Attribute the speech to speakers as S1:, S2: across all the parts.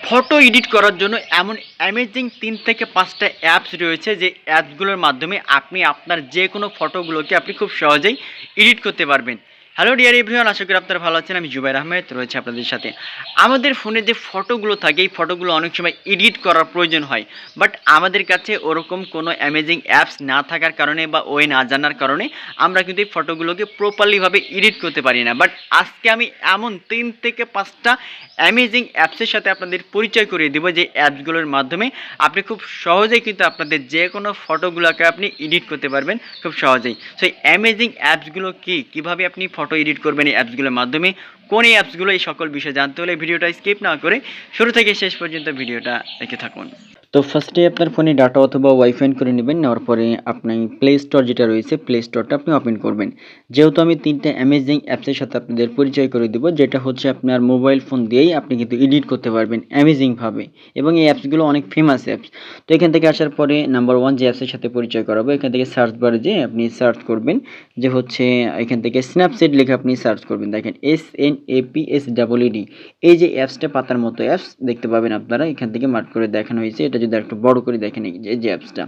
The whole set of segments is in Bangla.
S1: ফটো এডিট করার জন্য এমন অ্যামেজিং ৩ থেকে ৫টা অ্যাপস রয়েছে যে অ্যাপসগুলোর মাধ্যমে আপনি আপনার যে কোনো ফটোগুলোকে আপনি খুব সহজেই এডিট করতে পারবেন। হ্যালো ডিয়ার এভরিওয়ান, আশা করি আপনারা ভালো আছেন। আমি জুবাইর আহমেদ রয়েছে আপনাদের সাথে। আমাদের ফোনে যে ফটোগুলো থাকে এই ফটোগুলো অনেক সময় এডিট করার প্রয়োজন হয়, বাট আমাদের কাছে ওরকম কোনো অ্যামেজিং অ্যাপস না থাকার কারণে বা ওয়ে না জানার কারণে আমরা কিন্তু এই ফটোগুলোকে প্রপারলিভাবে এডিট করতে পারি না। বাট আজকে আমি এমন ৩ থেকে ৫টা অ্যামেজিং অ্যাপসের সাথে আপনাদের পরিচয় করিয়ে দেবো যে অ্যাপসগুলোর মাধ্যমে আপনি খুব সহজেই কিন্তু আপনাদের যে কোনো ফটোগুলোকে আপনি এডিট করতে পারবেন খুব সহজেই। সো এই অ্যামেজিং অ্যাপসগুলো কীভাবে আপনি ফটো এডিট করবেন এই অ্যাপসগুলোর মাধ্যমে, কোন এই অ্যাপসগুলো, এই সকল বিষয়ে জানতে হলে ভিডিওটা স্কিপ না করে শুরু থেকে শেষ পর্যন্ত ভিডিওটা দেখে থাকুন। তো ফার্স্টে আপনার ফোনে ডাটা অথবা ওয়াইফাই করে নেবেন। নেওয়ার পরে আপনি প্লে স্টোর যেটা রয়েছে প্লে স্টোরটা আপনি ওপেন করবেন। যেহেতু আমি 3টে অ্যামেজিং অ্যাপসের সাথে আপনাদের পরিচয় করে দেবো, যেটা হচ্ছে আপনার মোবাইল ফোন দিয়েই আপনি কিন্তু এডিট করতে পারবেন অ্যামেজিংভাবে, এবং এই অ্যাপসগুলো অনেক ফেমাস অ্যাপস। তো এখান থেকে আসার পরে নাম্বার 1 যে অ্যাপসের সাথে পরিচয় করাবো, এখান থেকে সার্চ বারে যে আপনি সার্চ করবেন যে হচ্ছে এখান থেকে স্ন্যাপচিট লিখে আপনি সার্চ করবেন। দেখেন SNAPSEED, এই যে অ্যাপসটা পাতার মতো অ্যাপস দেখতে পাবেন আপনারা, এখান থেকে মার্ক করে দেখানো হয়েছে। এটা যদি একটু বড় করে দেখেন, এই যে অ্যাপসটা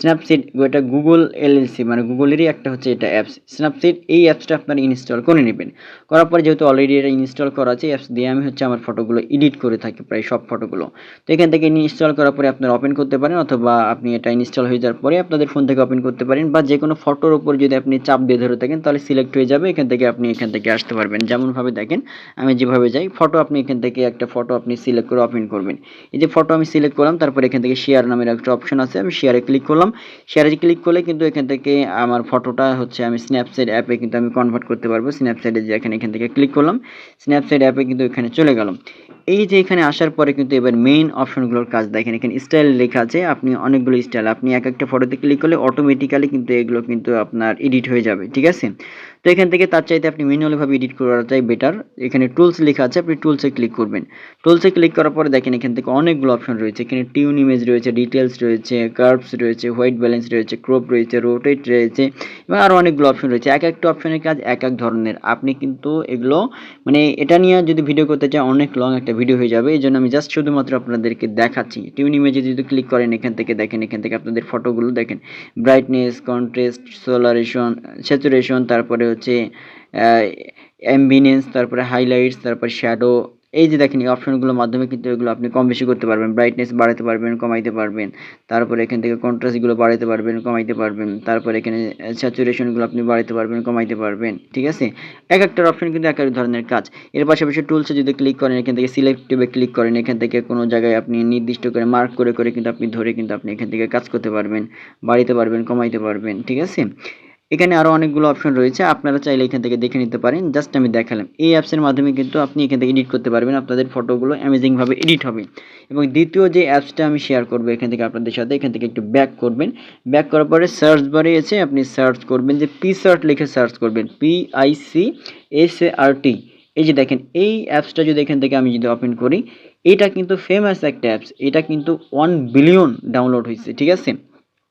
S1: স্ন্যাপচিট, এটা গুগল এলএলসি মানে গুগলেরই একটা হচ্ছে এটা অ্যাপস স্ন্যাপচিট। এই অ্যাপসটা আপনারা ইনস্টল করে নেবেন। করার পর যেহেতু অলরেডি এটা ইনস্টল করা আছে, অ্যাপস দিয়ে আমি হচ্ছে আমার ফটোগুলো এডিট করে থাকি, প্রায় সব ফটোগুলো। তো এখান থেকে ইনস্টল করার পরে আপনারা ওপেন করতে পারেন, অথবা আপনি এটা ইনস্টল হয়ে যাওয়ার পরে আপনাদের ফোন থেকে ওপেন করতে পারেন, বা যে কোনো ফটোর উপর যদি আপনি চাপ দিয়ে ধরে থাকেন তাহলে সিলেক্ট হয়ে যাবে। এখান থেকে আপনি এখান থেকে আসতে পারবেন। যেমনভাবে দেখেন আমি যেভাবে যাই, ফটো আপনি এখান থেকে একটা ফটো আপনি সিলেক্ট করে ওপেন করবেন। এই যে ফটো আমি সিলেক্ট করলাম, তারপর এখান থেকে শেয়ার নামের একটা অপশন আছে, আমি শেয়ারে ক্লিক করলাম। শেয়ারে ক্লিক করলে কিন্তু এখান থেকে আমার ফটোটা হচ্ছে আমি স্ন্যাপচ্যাট অ্যাপে কিন্তু আমি কনভার্ট করতে পারবো। স্ন্যাপচ্যাটে যে এখান থেকে ক্লিক করলাম, স্ন্যাপচ্যাট অ্যাপে কিন্তু এখানে চলে গেলাম। এই যে এখানে আসার পরে কিন্তু এবার মেইন অপশনগুলোর কাজ দেখেন, এখানে স্টাইল লেখা আছে। আপনি অনেকগুলো স্টাইল, আপনি এক একটা ফটোতে ক্লিক করলে অটোমেটিক্যালি কিন্তু এগুলো কিন্তু আপনার এডিট হয়ে যাবে, ঠিক আছে। তো এখান থেকে তার চাইতে আপনি ম্যানুয়ালিভাবে এডিট করাটাই বেটার। এখানে টুলস লেখা আছে, আপনি টুলসে ক্লিক করবেন। টুলসে ক্লিক করার পরে দেখেন এখান থেকে অনেকগুলো অপশন রয়েছে। এখানে টিউন ইমেজ রয়েছে, ডিটেলস রয়েছে, কার্ভস রয়েছে, হোয়াইট ব্যালেন্স রয়েছে, ক্রপ রয়েছে, রোটেট রয়েছে, এবং আরও অনেকগুলো অপশন রয়েছে। এক একটা অপশনের কাজ এক এক ধরনের। আপনি কিন্তু এগুলো মানে এটা নিয়ে যদি ভিডিও করতে চাই অনেক লং একটা ভিডিও হয়ে যাবে, এই জন্য আমি জাস্ট শুধুমাত্র আপনাদেরকে দেখাচ্ছি। টিউন ইমেজে যদি ক্লিক করেন এখান থেকে দেখেন, এখান থেকে আপনাদের ফটোগুলো দেখেন, ব্রাইটনেস, কন্ট্রাস্ট, সোলারেশন, স্যাচুরেশন, তারপরে হচ্ছে অ্যাম্বিয়েন্স, তারপরে হাইলাইটস, তারপরে শ্যাডো। এই যে দেখেন এই অপশনগুলোর মাধ্যমে কিন্তু এগুলো আপনি কম বেশি করতে পারবেন। ব্রাইটনেস বাড়াতে পারবেন, কমাইতে পারবেন, তারপরে এখান থেকে কন্ট্রাস্টগুলো বাড়াতে পারবেন, কমাইতে পারবেন, তারপরে এখানে স্যাচুরেশনগুলো আপনি বাড়াতে পারবেন, কমাইতে পারবেন, ঠিক আছে। এক একটার অপশন কিন্তু এক এক ধরনের কাজ। এর পাশাপাশি টুলসে যদি ক্লিক করেন, এখান থেকে সিলেক্টিভে ক্লিক করেন, এখান থেকে কোনো জায়গায় আপনি নির্দিষ্ট করে মার্ক করে করে কিন্তু আপনি ধরে কিন্তু আপনি এখান থেকে কাজ করতে পারবেন, বাড়াতে পারবেন, কমাইতে পারবেন, ঠিক আছে। এখানে আরও অনেকগুলো অপশন রয়েছে, আপনারা চাইলে এখান থেকে দেখে নিতে পারেন। জাস্ট আমি দেখালাম। এই অ্যাপসের মাধ্যমে কিন্তু আপনি এখান থেকে এডিট করতে পারবেন, আপনাদের ফটোগুলো অ্যামেজিংভাবে এডিট হবে। এবং দ্বিতীয় যে অ্যাপসটা আমি শেয়ার করবো এখান থেকে আপনাদের সাথে, এখান থেকে একটু ব্যাক করবেন। ব্যাক করার পরে সার্চ বারে এসে আপনি সার্চ করবেন যে পিক্সার্ট লিখে সার্চ করবেন, PICSART। এই যে দেখেন এই অ্যাপসটা যদি এখান থেকে আমি যদি ওপেন করি, এটা কিন্তু ফেমাস একটা অ্যাপস। এটা কিন্তু 1 বিলিয়ন ডাউনলোড হয়েছে, ঠিক আছে।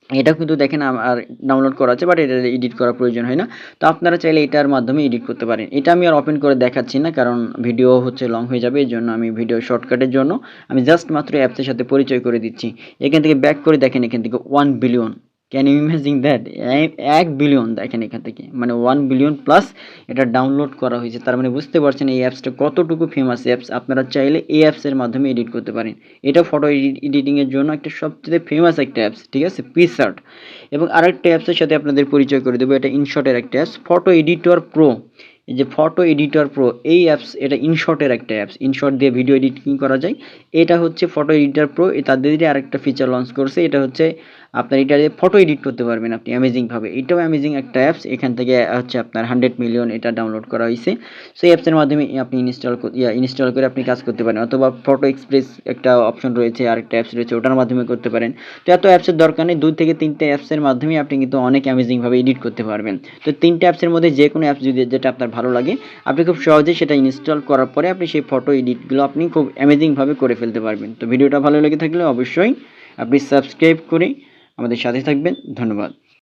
S1: এটাও কিন্তু দেখেন আমার ডাউনলোড করা আছে, বাট এটা এডিট করার প্রয়োজন হয় না। তো আপনারা চাইলে এটার মাধ্যমে এডিট করতে পারেন। এটা আমি আর ওপেন করে দেখাচ্ছি না, কারণ ভিডিও হচ্ছে লং হয়ে যাবে। এই জন্য আমি ভিডিও শর্টকাটের জন্য আমি জাস্ট মাত্র অ্যাপসের সাথে পরিচয় করে দিচ্ছি। এখান থেকে ব্যাক করে দেখেন, এখান থেকে 1 billion, can you imagine that? 1 billion দেখেন এখান থেকে, মানে 1 বিলিয়ন প্লাস এটা ডাউনলোড করা হয়েছে। তার মানে বুঝতে পারছেন এই অ্যাপসটা কতটুকু ফেমাস অ্যাপস। আপনারা চাইলে এই অ্যাপসের মাধ্যমে এডিট করতে পারেন। এটা ফটো এডিটিংয়ের জন্য একটা সবচেয়ে ফেমাস একটা অ্যাপস, ঠিক আছে, পিক্সার্ট। এবং আরেকটা অ্যাপসের সাথে আপনাদের পরিচয় করে দেবো, এটা ইনশটের একটা অ্যাপস, ফটো এডিটর প্রো। এই যে ফটো এডিটর প্রো এই অ্যাপস, এটা ইনশটের একটা অ্যাপস। ইনশট দিয়ে ভিডিও এডিটিং করা যায়। এটা হচ্ছে ফটো এডিটর প্রো। তাদের আরেকটা ফিচার লঞ্চ করছে, এটা হচ্ছে আপনার এটা দিয়ে ফটো এডিট করতে পারবেন আপনি অ্যামেজিংভাবে। এটাও অ্যামেজিং একটা অ্যাপস। এখান থেকে হচ্ছে আপনার 100 মিলিয়ন এটা ডাউনলোড করা হয়েছে। সো এই অ্যাপসের মাধ্যমে আপনি ইনস্টল করে আপনি কাজ করতে পারেন, অথবা ফটো এক্সপ্রেস একটা অপশন রয়েছে, আরেকটা অ্যাপস রয়েছে, ওটার মাধ্যমে করতে পারেন। তো এত অ্যাপসের দরকার নেই, 2 থেকে 3টে অ্যাপসের মাধ্যমে আপনি কিন্তু অনেক অ্যামেজিংভাবে এডিট করতে পারবেন। তো 3টে অ্যাপসের মধ্যে যে কোনো অ্যাপস যদি যেটা আপনার ভালো লাগে, আপনি খুব সহজেই সেটা ইনস্টল করার পরে আপনি সেই ফটো এডিটগুলো আপনি খুব অ্যামেজিংভাবে করে ফেলতে পারবেন। তো ভিডিওটা ভালো লেগে থাকলে অবশ্যই আপনি সাবস্ক্রাইব করে আমাদের সাথে থাকবেন। ধন্যবাদ।